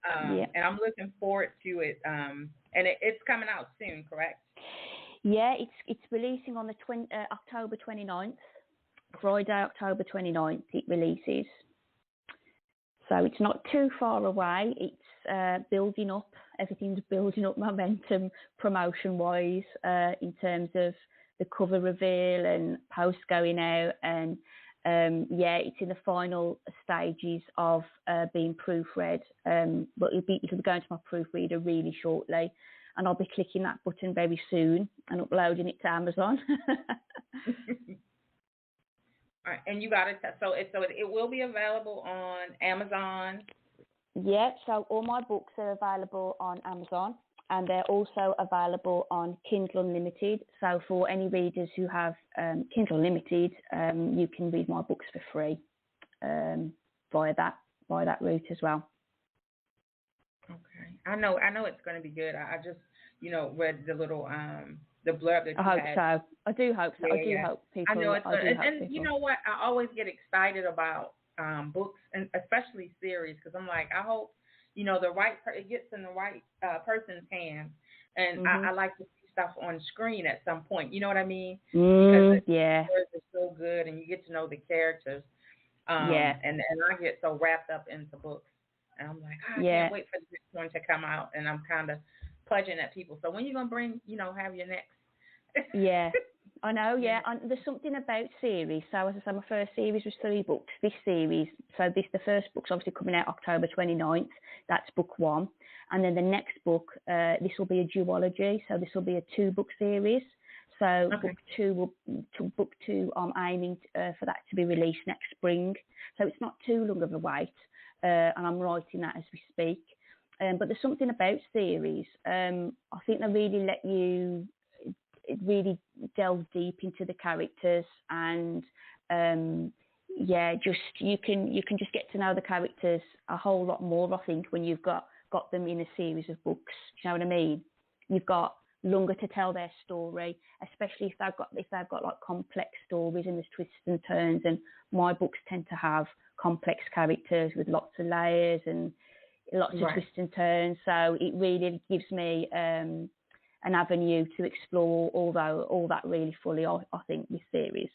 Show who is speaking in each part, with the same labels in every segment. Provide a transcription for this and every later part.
Speaker 1: Yeah.
Speaker 2: And I'm looking forward to it. And it's coming out soon, correct?
Speaker 1: Yeah, it's releasing on the October 29th. Friday, October 29th, it releases. So it's not too far away. It's building up. Everything's building up momentum promotion-wise in terms of the cover reveal and posts going out. And yeah, it's in the final stages of being proofread. But it'll be going to my proofreader really shortly. And I'll be clicking that button very soon and uploading it to Amazon.
Speaker 2: All right, and you got it. So it will be available on Amazon.
Speaker 1: Yeah, so all my books are available on Amazon, and they're also available on Kindle Unlimited. So for any readers who have Kindle Unlimited, you can read my books for free via that route as well.
Speaker 2: Okay, I know it's going to be good. I just read the little the blurb that you
Speaker 1: I hope
Speaker 2: had.
Speaker 1: so. I do hope so.
Speaker 2: Yeah,
Speaker 1: I do hope people.
Speaker 2: I know it's good. And you know what? I always get excited about books, and especially series, because I'm like, I hope the right it gets in the right person's hands, and I like to see stuff on screen at some point. You know what I mean? Because
Speaker 1: yeah,
Speaker 2: the stories are so good, and you get to know the characters.
Speaker 1: Yeah.
Speaker 2: And I get so wrapped up into books, and I'm like, I
Speaker 1: Yeah.
Speaker 2: can't wait for the next one to come out, and I'm kind of pudging at people. So when you gonna bring, have your next?
Speaker 1: Yeah, I know. Yeah, and there's something about series. So as I said, my first series was 3 books. This series, the first book's obviously coming out October 29th. That's book 1, and then the next book, this will be a duology. So this will be a 2-book series. So book two, I'm aiming for that to be released next spring. So it's not too long of a wait, and I'm writing that as we speak. But there's something about series. I think they really let you really delve deep into the characters, and just you can just get to know the characters a whole lot more. I think when you've got them in a series of books, you know what I mean? You've got longer to tell their story, especially if they've got like complex stories and there's twists and turns. And my books tend to have complex characters with lots of layers and lots of twists and turns. So it really gives me an avenue to explore all that really fully. I think this series.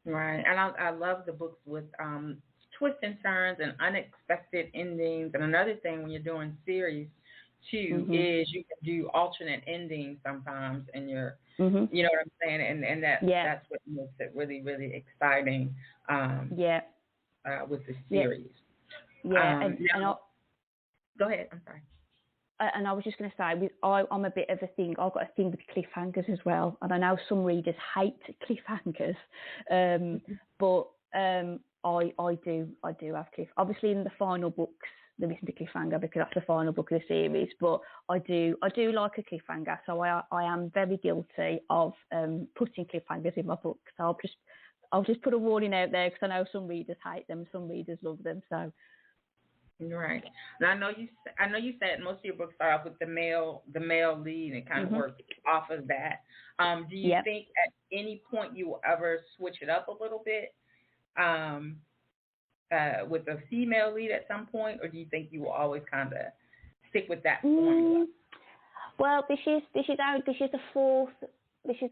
Speaker 2: Right, and I love the books with twists and turns and unexpected endings. And another thing when you're doing series too is you can do alternate endings sometimes in your, you know what I'm saying, and that's what makes it really, really exciting. With the series.
Speaker 1: Yeah,
Speaker 2: go ahead. I'm sorry.
Speaker 1: And I was just going to say, I'm a bit of a thing. I've got a thing with cliffhangers as well, and I know some readers hate cliffhangers, but I do have cliff. Obviously, in the final books, there isn't a cliffhanger because that's the final book of the series. But I do like a cliffhanger, so I am very guilty of putting cliffhangers in my books. So I'll just put a warning out there because I know some readers hate them, some readers love them. So.
Speaker 2: Right. Now I know you said most of your books start off with the male lead and kind of work off of that. Do you think at any point you will ever switch it up a little bit with a female lead at some point, or do you think you will always kind of stick with that formula?
Speaker 1: Well, this is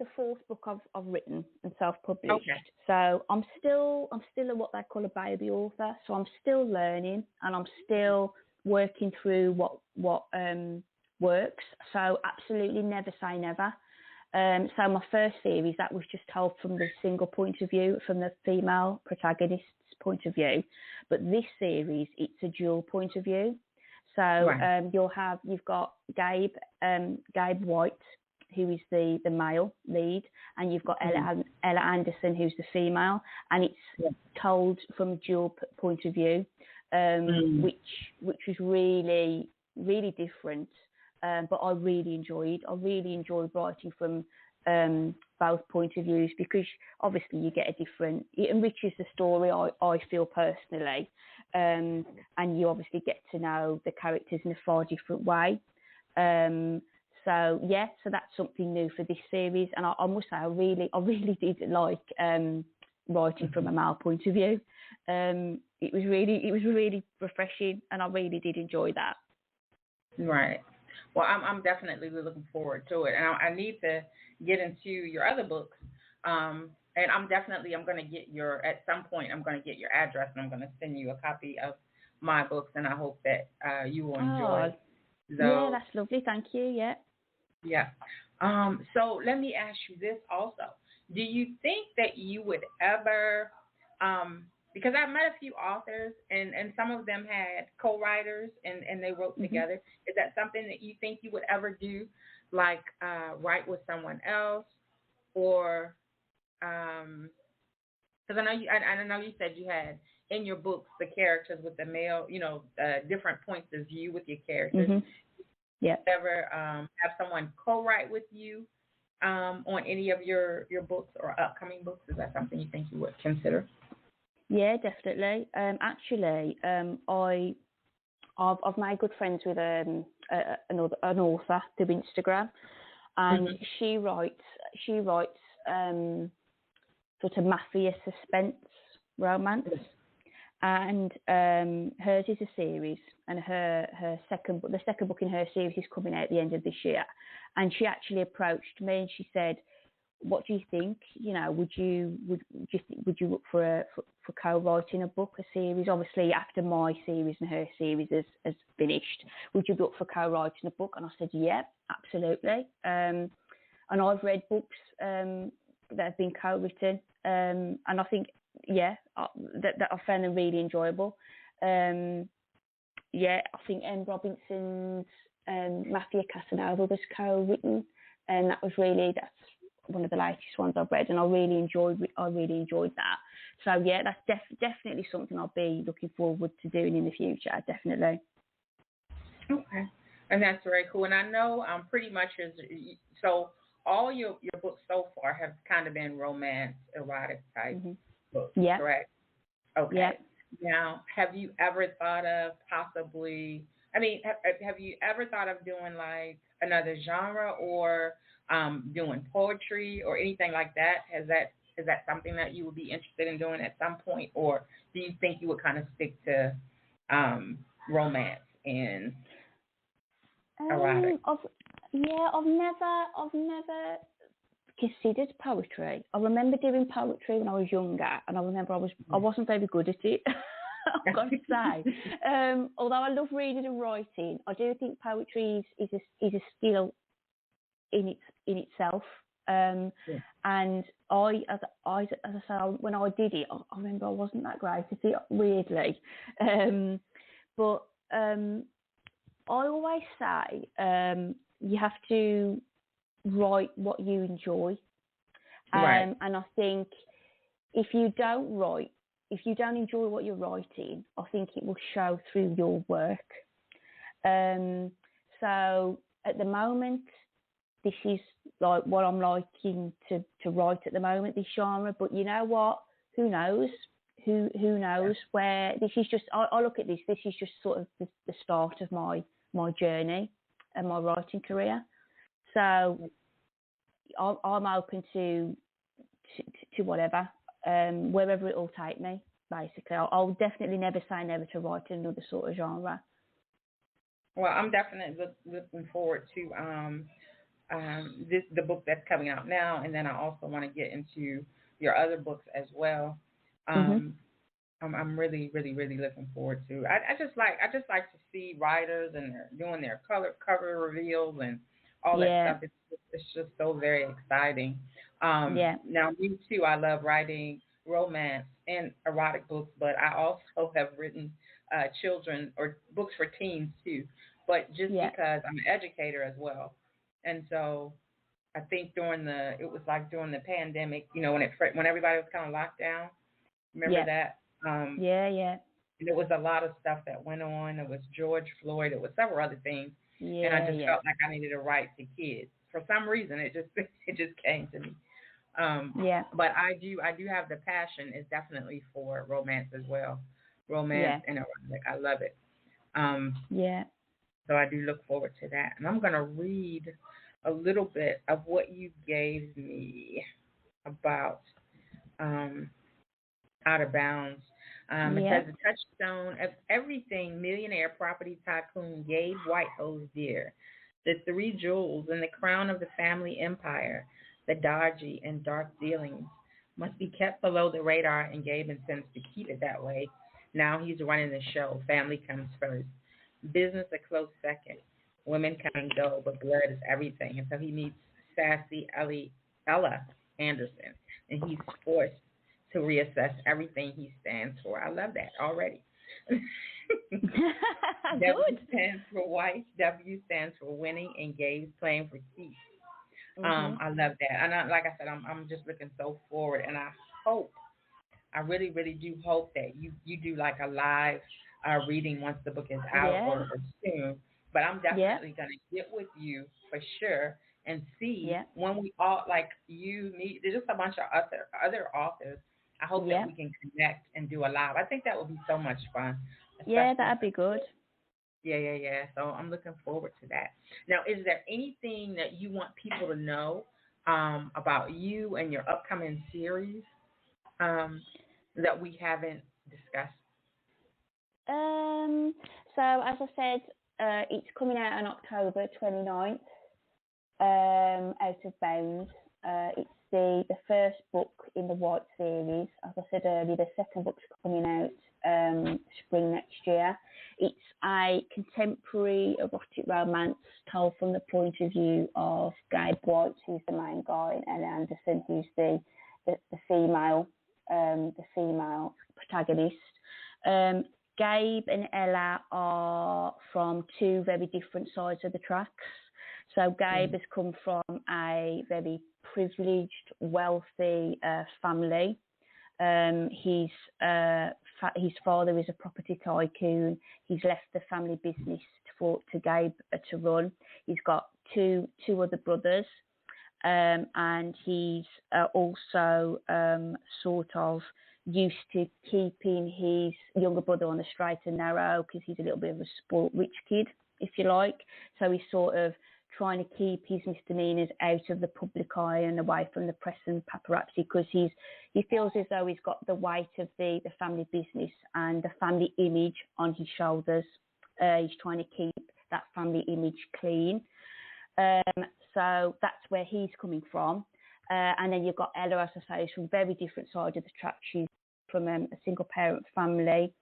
Speaker 1: the fourth book I've written and self-published. Okay. So I'm still what they call a baby author. So I'm still learning and I'm still working through what works. So absolutely never say never. So my first series, that was just told from the single point of view, from the female protagonist's point of view. But this series, it's a dual point of view. So you've got Gabe White, who is the male lead, and you've got Ella Anderson, who's the female, and it's told from a dual point of view, which was really, really different. But I really enjoyed writing from both point of views, because obviously you get it enriches the story, I feel personally, and you obviously get to know the characters in a far different way. So that's something new for this series, and I must say I really did like writing from a male point of view. It was really refreshing, and I really did enjoy that.
Speaker 2: Right. Well, I'm definitely looking forward to it, and I need to get into your other books. And I'm going to get at some point I'm going to get your address, and I'm going to send you a copy of my books, and I hope that you will enjoy those.
Speaker 1: Yeah, that's lovely. Thank you. Yeah.
Speaker 2: Yeah. So let me ask you this also. Do you think that you would ever, because I've met a few authors, and some of them had co-writers, and they wrote together. Is that something that you think you would ever do, like write with someone else, or because I know you said you had in your books the characters with the male, different points of view with your characters.
Speaker 1: Yeah.
Speaker 2: Ever have someone co-write with you on any of your books or upcoming books? Is that something you think you would consider?
Speaker 1: Yeah, definitely. Actually, I've made good friends with an author through Instagram, and she writes sort of mafia suspense romance, and hers is a series, and the second book in her series is coming out at the end of this year. And she actually approached me and she said, "What do you think? Would you look for co-writing a book, a series? Obviously, after my series and her series has finished, would you look for co-writing a book?" And I said, "Yeah, absolutely." And I've read books that have been co-written, and I think, that I found them really enjoyable. I think M. Robinson's Mafia Casanova was co-written, and that's one of the latest ones I've read, and I really enjoyed that. So yeah, that's definitely something I'll be looking forward to doing in the future. Definitely.
Speaker 2: Okay, and that's very cool. And I know pretty much so all your books so far have kind of been romance, erotic type books, correct? Okay.
Speaker 1: Yeah.
Speaker 2: Now, have you ever thought of possibly? Have you ever thought of doing like another genre, or doing poetry or anything like that? Is that something that you would be interested in doing at some point, or do you think you would kind of stick to romance and erotic?
Speaker 1: I've never considered poetry. I remember doing poetry when I was younger, and I remember I wasn't very good at it. I've got to say. Although I love reading and writing, I do think poetry is a skill in itself. And I, as I say, when I did it, I remember I wasn't that great at it, weirdly. But I always say you have to write what you enjoy.
Speaker 2: Right.
Speaker 1: And I think if you don't enjoy what you're writing, I think it will show through your work. So at the moment, this is like what I'm liking to write at the moment, this genre. But you know what? Who knows? Who knows where this is? Just I look at this. This is just sort of the start of my journey and my writing career. So I'm open to whatever, wherever it will take me. Basically, I'll definitely never say never to write another sort of genre.
Speaker 2: Well, I'm definitely looking forward to the book that's coming out now, and then I also want to get into your other books as well. I'm really, really, really looking forward to. I just like to see writers and they're doing their cover reveals and all that stuff. It's just so very exciting. Now, me too. I love writing romance and erotic books, but I also have written children or books for teens too. But just because I'm an educator as well, and so I think during the pandemic, when everybody was kind of locked down. Remember that? And there was a lot of stuff that went on. There was George Floyd. There was several other things, and I just felt like I needed to write to kids. For some reason, it just came to me. But I do have the passion. Is definitely for romance as well, romance and erotic. I love it. So I do look forward to that, and I'm gonna read a little bit of what you gave me about Out of Bounds. It says the touchstone of everything millionaire property tycoon Gabe White holds dear. The three jewels in the crown of the family empire, the dodgy and dark dealings, must be kept below the radar, and Gabe intends to keep it that way. Now he's running the show. Family comes first. Business a close second. Women come and go, but blood is everything. And so he meets sassy Ella Anderson, and he's forced to reassess everything he stands for. I love that already. W stands for wife. W stands for winning, and Gabe's playing for keeps. I love that, and like I said, I'm just looking so forward, and I really, really do hope that you do like a live reading once the book is out or soon. But I'm definitely gonna get with you for sure and see when we all like you meet. There's just a bunch of other authors. I hope that we can connect and do a live. I think that would be so much fun.
Speaker 1: Yeah, that'd be good.
Speaker 2: Yeah. So I'm looking forward to that. Now, is there anything that you want people to know about you and your upcoming series that we haven't discussed?
Speaker 1: So as I said, it's coming out on October 29th. Out of Bounds. It's the first book in the White series. As I said earlier, the second book's coming out spring next year. It's a contemporary erotic romance told from the point of view of Gabe White, who's the main guy, and Ella Anderson, who's the female protagonist. Gabe and Ella are from two very different sides of the tracks. So Gabe has come from a very privileged, wealthy family. His father is a property tycoon. He's left the family business to Gabe to run. He's got two other brothers, and he's also sort of used to keeping his younger brother on the straight and narrow because he's a little bit of a spoilt rich kid, if you like. So he's sort of trying to keep his misdemeanors out of the public eye and away from the press and paparazzi because he feels as though he's got the weight of the family business and the family image on his shoulders. He's trying to keep that family image clean. So that's where he's coming from. And then you've got Ella, as I say, is from very different sides of the track. She's from a single parent family.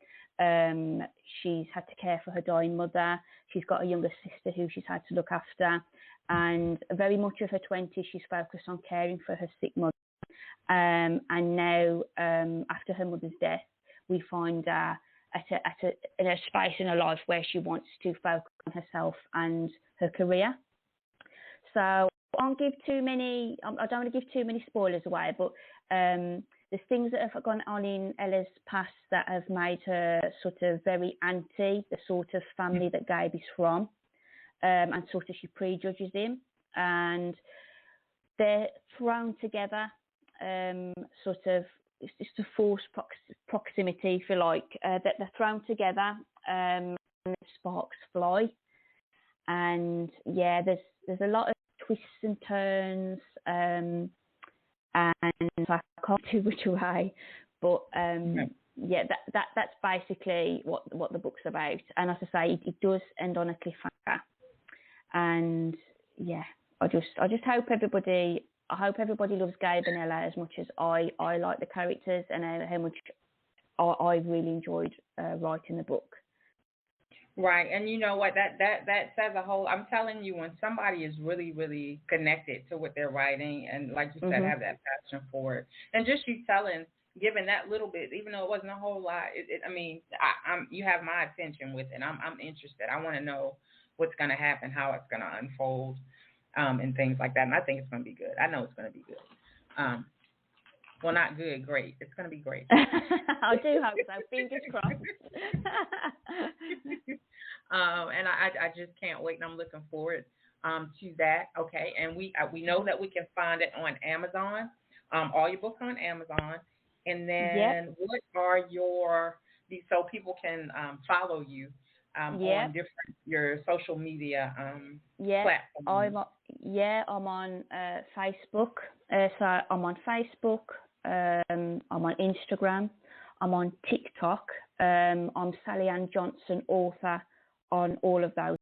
Speaker 1: She's had to care for her dying mother. She's got a younger sister who she's had to look after. And very much of her 20s, she's focused on caring for her sick mother. And now, after her mother's death, we find her in a space in her life where she wants to focus on herself and her career. So I don't want to give too many spoilers away, but there's things that have gone on in Ella's past that have made her sort of very anti the sort of family that Gabe is from, and sort of she prejudges him, and they're thrown together, sort of it's just a forced proximity, if you like, that they're thrown together, and sparks fly, and there's a lot of twists and turns, and I can't too much away, but that's basically what the book's about. And as I say, it does end on a cliffhanger, and I just hope everybody loves Gabe and Ella as much as I like the characters and how much I really enjoyed writing the book.
Speaker 2: Right, and you know what, that says a whole. I'm telling you, when somebody is really, really connected to what they're writing, and like you said, have that passion for it, and just you giving that little bit, even though it wasn't a whole lot. You have my attention with it. I'm interested. I want to know what's going to happen, how it's going to unfold, and things like that. And I think it's going to be good. I know it's going to be good. Well, not good, great. It's going to be great.
Speaker 1: I do hope so. Fingers crossed.
Speaker 2: And I just can't wait, and I'm looking forward to that. Okay, and we know that we can find it on Amazon. All your books are on Amazon, and then what are so people can follow you on your social media platforms?
Speaker 1: I'm on Facebook. So I'm on Facebook. I'm on Instagram. I'm on TikTok. I'm SallyAnne Johnson, author, on all of those